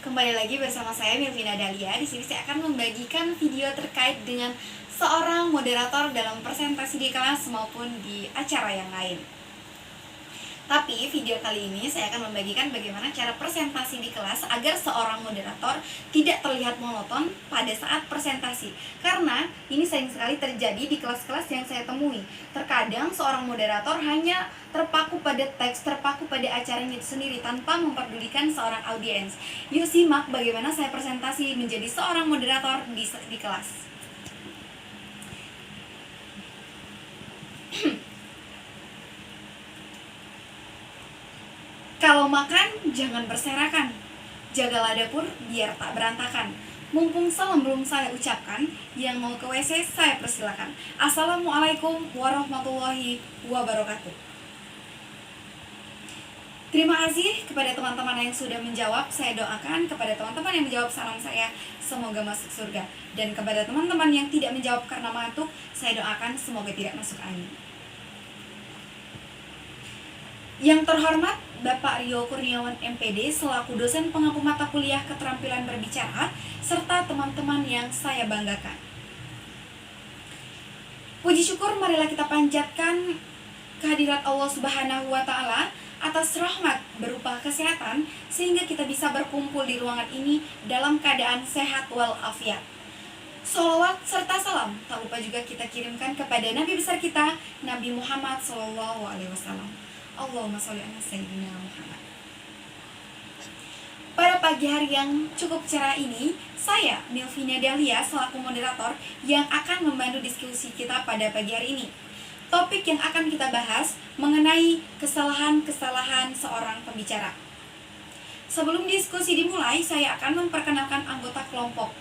Kembali lagi bersama saya Milvina Dahlia. Di sini saya akan membagikan video terkait dengan seorang moderator dalam presentasi di kelas maupun di acara yang lain. Tapi video kali ini saya akan membagikan bagaimana cara presentasi di kelas agar seorang moderator tidak terlihat monoton pada saat presentasi. Karena ini sering sekali terjadi di kelas-kelas yang saya temui. Terkadang seorang moderator hanya terpaku pada teks, terpaku pada acaranya itu sendiri tanpa memperdulikan seorang audiens. Yuk simak bagaimana saya presentasi menjadi seorang moderator di kelas. Kalau makan, jangan berserakan. Jagalah dapur biar tak berantakan. Mumpung salam belum saya ucapkan, yang mau ke WC saya persilakan. Assalamualaikum warahmatullahi wabarakatuh. Terima kasih kepada teman-teman yang sudah menjawab. Saya doakan kepada teman-teman yang menjawab salam saya, semoga masuk surga. Dan kepada teman-teman yang tidak menjawab karena mengantuk, saya doakan semoga tidak masuk angin. Yang terhormat Bapak Rio Kurniawan MPD selaku dosen pengampu mata kuliah keterampilan berbicara serta teman-teman yang saya banggakan. Puji syukur marilah kita panjatkan kehadirat Allah Subhanahu wa taala atas rahmat berupa kesehatan sehingga kita bisa berkumpul di ruangan ini dalam keadaan sehat walafiat. Sholawat serta salam tak lupa juga kita kirimkan kepada Nabi besar kita, Nabi Muhammad SAW. Allahumma sholli ala sayyidina Muhammad. Pada pagi hari yang cukup cerah ini, saya Milvina Dahlia selaku moderator yang akan membantu diskusi kita pada pagi hari ini. Topik yang akan kita bahas mengenai kesalahan-kesalahan seorang pembicara. Sebelum diskusi dimulai, saya akan memperkenalkan anggota kelompok.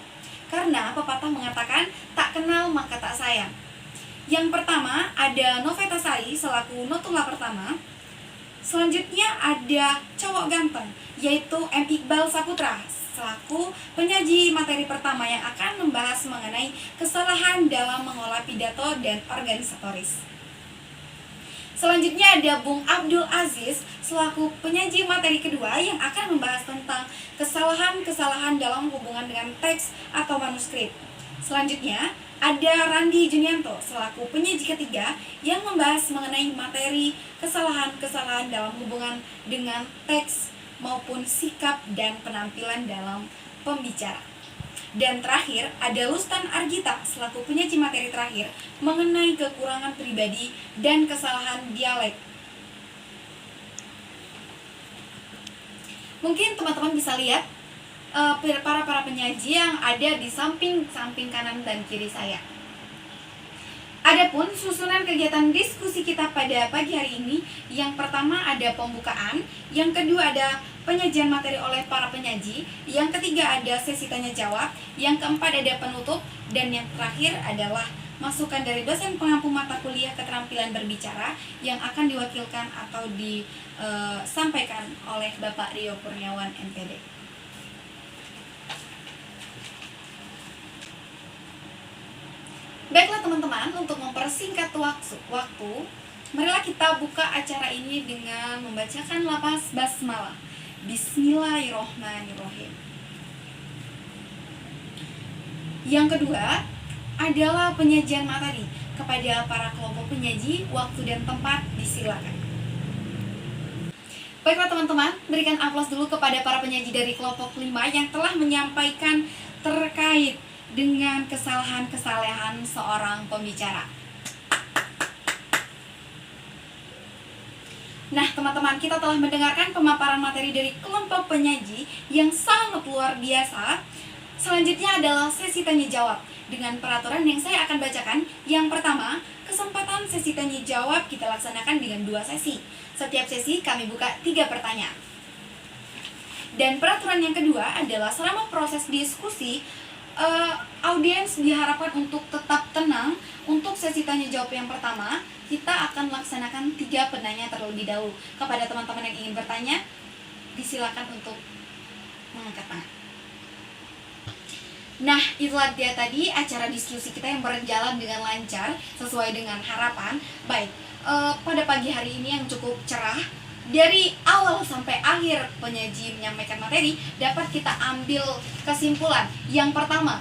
Karena pepatah mengatakan tak kenal maka tak sayang. Yang pertama ada Noveta Sari selaku notula pertama. Selanjutnya ada cowok ganteng, yaitu M. Iqbal Saputra selaku penyaji materi pertama yang akan membahas mengenai kesalahan dalam mengolah pidato dan organisatoris. Selanjutnya ada Bung Abdul Aziz selaku penyaji materi kedua yang akan membahas tentang kesalahan-kesalahan dalam hubungan dengan teks atau manuskrip. Selanjutnya ada Randi Junianto selaku penyaji ketiga yang membahas mengenai materi kesalahan-kesalahan dalam hubungan dengan teks maupun sikap dan penampilan dalam pembicara. Dan terakhir ada Lustan Argita selaku penyaji materi terakhir mengenai kekurangan pribadi dan kesalahan dialek. Mungkin teman-teman bisa lihat para penyaji yang ada di samping kanan dan kiri saya. Adapun susunan kegiatan diskusi kita pada pagi hari ini, yang pertama ada pembukaan, yang kedua ada penyajian materi oleh para penyaji, yang ketiga ada sesi tanya jawab, yang keempat ada penutup, dan yang terakhir adalah masukan dari dosen pengampu mata kuliah keterampilan berbicara yang akan diwakilkan atau disampaikan oleh Bapak Rio Kurniawan MPD. Baiklah teman-teman, untuk mempersingkat waktu, marilah kita buka acara ini dengan membacakan lafaz basmalah. Bismillahirrohmanirrohim. Yang kedua adalah penyajian materi. Kepada para kelompok penyaji, waktu dan tempat disilakan. Baiklah teman-teman, berikan aplaus dulu kepada para penyaji dari kelompok 5 yang telah menyampaikan terkait dengan kesalahan-kesalahan seorang pembicara. Nah teman-teman, kita telah mendengarkan pemaparan materi dari kelompok penyaji yang sangat luar biasa. Selanjutnya adalah sesi tanya jawab dengan peraturan yang saya akan bacakan. Yang pertama, kesempatan sesi tanya jawab kita laksanakan dengan 2 sesi. Setiap sesi kami buka 3 pertanyaan. Dan peraturan yang kedua adalah selama proses diskusi, audiens diharapkan untuk tetap tenang. Untuk sesi tanya jawab yang pertama, kita akan melaksanakan 3 penanya terlebih dahulu. Kepada teman-teman yang ingin bertanya, disilakan untuk mengangkat tangan. Nah, itulah dia tadi acara diskusi kita yang berjalan dengan lancar sesuai dengan harapan. Baik, pada pagi hari ini yang cukup cerah, Dari awal sampai akhir penyaji menyampaikan materi dapat kita ambil kesimpulan. Yang pertama,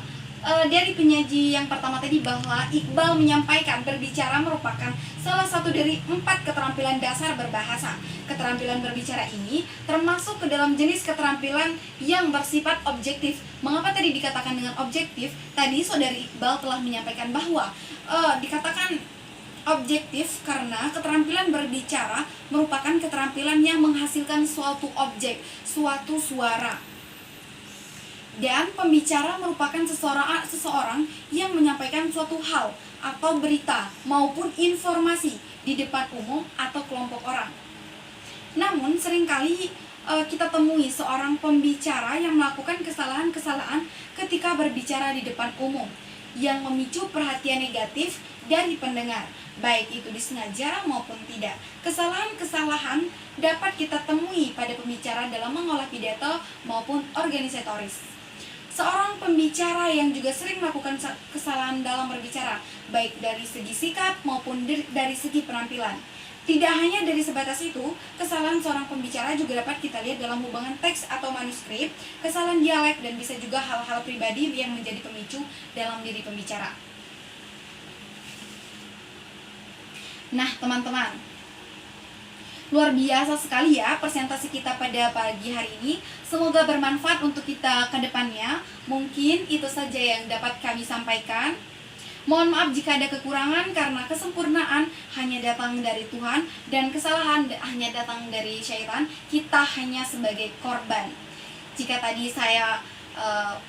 dari penyaji yang pertama tadi, bahwa Iqbal menyampaikan berbicara merupakan salah satu dari 4 keterampilan dasar berbahasa. Keterampilan berbicara ini termasuk ke dalam jenis keterampilan yang bersifat objektif. Mengapa tadi dikatakan dengan objektif? Tadi saudari Iqbal telah menyampaikan bahwa dikatakan objektif karena keterampilan berbicara merupakan keterampilan yang menghasilkan suatu objek, suatu suara. Dan pembicara merupakan seseorang yang menyampaikan suatu hal atau berita maupun informasi di depan umum atau kelompok orang. Namun seringkali kita temui seorang pembicara yang melakukan kesalahan-kesalahan ketika berbicara di depan umum yang memicu perhatian negatif dari pendengar, baik itu disengaja maupun tidak. Kesalahan-kesalahan dapat kita temui pada pembicara dalam mengolah pidato maupun organisatoris. Seorang pembicara yang juga sering melakukan kesalahan dalam berbicara, baik dari segi sikap maupun dari segi penampilan. Tidak hanya dari sebatas itu, kesalahan seorang pembicara juga dapat kita lihat dalam hubungan teks atau manuskrip, kesalahan dialek, dan bisa juga hal-hal pribadi yang menjadi pemicu dalam diri pembicara. Nah, teman-teman, luar biasa sekali ya presentasi kita pada pagi hari ini. Semoga bermanfaat untuk kita ke depannya. Mungkin itu saja yang dapat kami sampaikan. Mohon maaf jika ada kekurangan, karena kesempurnaan hanya datang dari Tuhan dan kesalahan hanya datang dari syaitan. Kita hanya sebagai korban. Jika tadi saya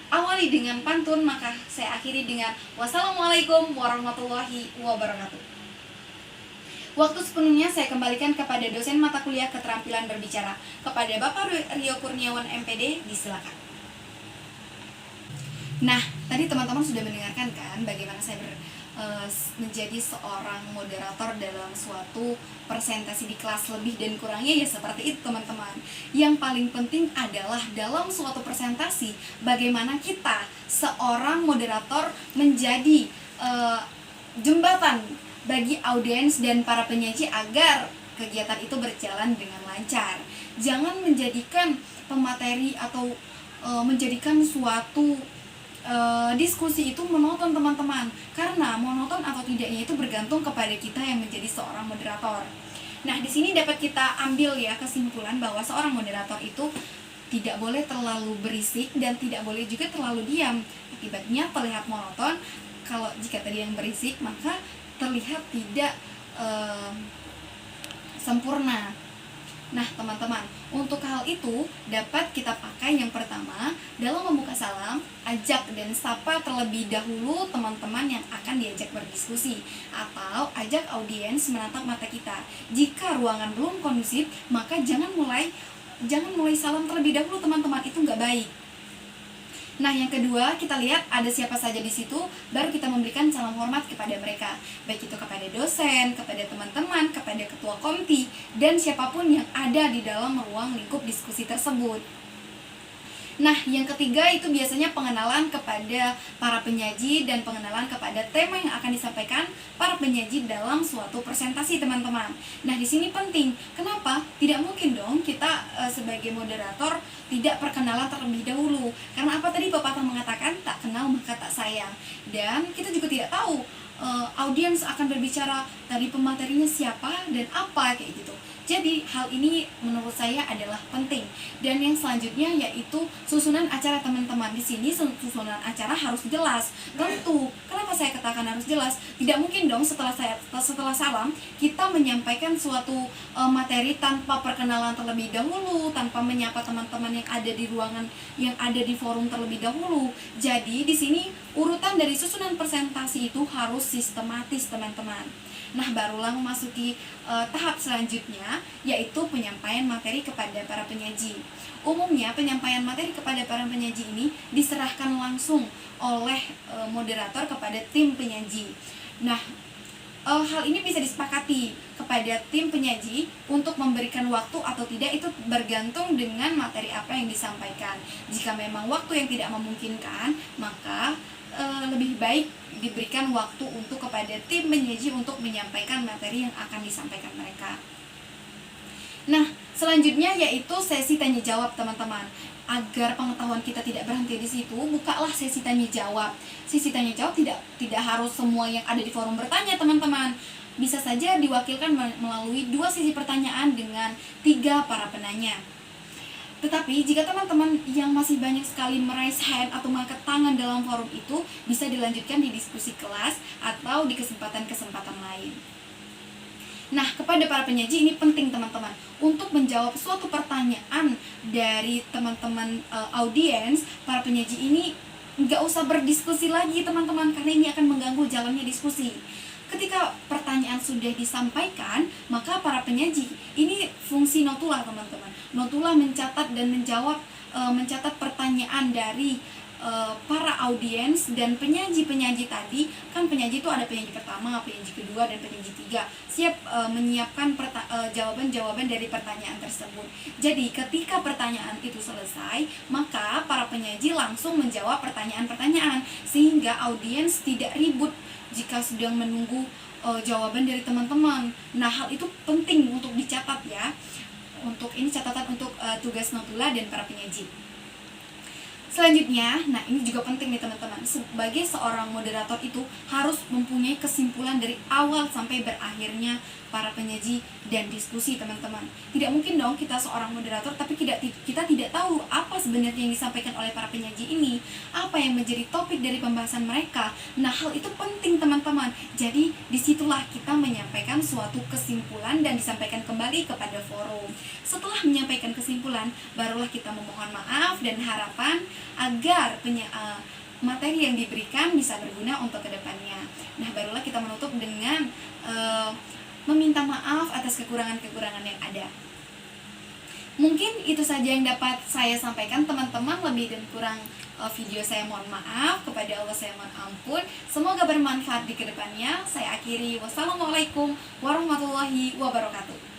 awali dengan pantun, maka saya akhiri dengan wassalamualaikum warahmatullahi wabarakatuh. Waktu sepenuhnya saya kembalikan kepada dosen mata kuliah keterampilan berbicara, kepada Bapak Rio Kurniawan MPD, disilakan. Nah, tadi teman-teman sudah mendengarkan kan bagaimana saya menjadi seorang moderator dalam suatu presentasi di kelas. Lebih dan kurangnya ya seperti itu teman-teman. Yang paling penting adalah dalam suatu presentasi bagaimana kita seorang moderator menjadi jembatan bagi audiens dan para penyaji agar kegiatan itu berjalan dengan lancar. Jangan menjadikan pemateri atau menjadikan suatu diskusi itu monoton teman-teman, karena monoton atau tidaknya itu bergantung kepada kita yang menjadi seorang moderator. Nah, di sini dapat kita ambil ya kesimpulan bahwa seorang moderator itu tidak boleh terlalu berisik dan tidak boleh juga terlalu diam. Akibatnya terlihat monoton. Kalau jika tadi yang berisik, maka terlihat tidak sempurna. Nah, teman-teman, untuk hal itu dapat kita pakai yang pertama, dalam membuka salam, ajak dan sapa terlebih dahulu teman-teman yang akan diajak berdiskusi, atau ajak audiens menatap mata kita. Jika ruangan belum kondusif, maka jangan mulai salam terlebih dahulu teman-teman, itu nggak baik. Nah, yang kedua, kita lihat ada siapa saja di situ, baru kita memberikan salam hormat kepada mereka, baik itu kepada dosen, kepada teman-teman, kepada ketua komti, dan siapapun yang ada di dalam ruang lingkup diskusi tersebut. Nah, yang ketiga itu biasanya pengenalan kepada para penyaji dan pengenalan kepada tema yang akan disampaikan para penyaji dalam suatu presentasi, teman-teman. Nah, di sini penting. Kenapa? Tidak mungkin dong kita sebagai moderator tidak perkenalan terlebih dahulu. Karena apa tadi pepatah mengatakan tak kenal maka tak sayang. Dan kita juga tidak tahu audiens akan berbicara tadi pematerinya siapa dan apa kayak gitu. Jadi hal ini menurut saya adalah penting. Dan yang selanjutnya yaitu susunan acara, teman-teman. Di sini susunan acara harus jelas. Tentu. Kenapa saya katakan harus jelas? Tidak mungkin dong setelah salam kita menyampaikan suatu materi tanpa perkenalan terlebih dahulu, tanpa menyapa teman-teman yang ada di ruangan, yang ada di forum terlebih dahulu. Jadi di sini urutan dari susunan presentasi itu harus sistematis, teman-teman. Nah, barulah memasuki tahap selanjutnya, yaitu penyampaian materi kepada para penyaji. Umumnya penyampaian materi kepada para penyaji ini diserahkan langsung oleh moderator kepada tim penyaji. Nah, hal ini bisa disepakati kepada tim penyaji untuk memberikan waktu atau tidak, itu bergantung dengan materi apa yang disampaikan. Jika memang waktu yang tidak memungkinkan, maka lebih baik diberikan waktu untuk kepada tim penyaji untuk menyampaikan materi yang akan disampaikan mereka. Nah, selanjutnya yaitu sesi tanya jawab, teman-teman. Agar pengetahuan kita tidak berhenti di situ, bukalah sesi tanya jawab. Sesi tanya jawab tidak harus semua yang ada di forum bertanya, teman-teman. Bisa saja diwakilkan melalui 2 sesi pertanyaan dengan 3 para penanya. Tetapi jika teman-teman yang masih banyak sekali meraise hand atau mengangkat tangan dalam forum itu, bisa dilanjutkan di diskusi kelas atau di kesempatan-kesempatan lain. Nah, kepada para penyaji ini penting, teman-teman, untuk menjawab suatu pertanyaan dari teman-teman audiens. Para penyaji ini nggak usah berdiskusi lagi, teman-teman, karena ini akan mengganggu jalannya diskusi. Ketika pertanyaan sudah disampaikan, maka para penyaji ini fungsi notula, teman-teman. Notula mencatat dan mencatat pertanyaan dari para audiens dan penyaji tadi. Kan penyaji itu ada penyaji pertama, penyaji kedua, dan penyaji tiga, siap menyiapkan jawaban-jawaban dari pertanyaan tersebut. Jadi ketika pertanyaan itu selesai, maka para penyaji langsung menjawab pertanyaan-pertanyaan, sehingga audiens tidak ribut jika sedang menunggu jawaban dari teman-teman. Nah, hal itu penting untuk dicatat ya. Untuk ini catatan untuk tugas notula dan para penyaji. Selanjutnya, nah ini juga penting nih, teman-teman. Sebagai seorang moderator itu harus mempunyai kesimpulan dari awal sampai berakhirnya para penyaji dan diskusi, teman-teman. Tidak mungkin dong kita seorang moderator tapi kita tidak tahu apa sebenarnya yang disampaikan oleh para penyaji ini, apa yang menjadi topik dari pembahasan mereka. Nah, hal itu penting, teman-teman. Jadi disitulah kita menyampaikan suatu kesimpulan dan disampaikan kembali kepada forum. Setelah menyampaikan kesimpulan, barulah kita memohon maaf dan harapan agar materi yang diberikan bisa berguna untuk kedepannya. Nah, barulah kita menutup dengan meminta maaf atas kekurangan-kekurangan yang ada. Mungkin itu saja yang dapat saya sampaikan, teman-teman. Lebih dan kurang video saya mohon maaf, kepada Allah saya mohon ampun. Semoga bermanfaat di kedepannya. Saya akhiri, wassalamualaikum warahmatullahi wabarakatuh.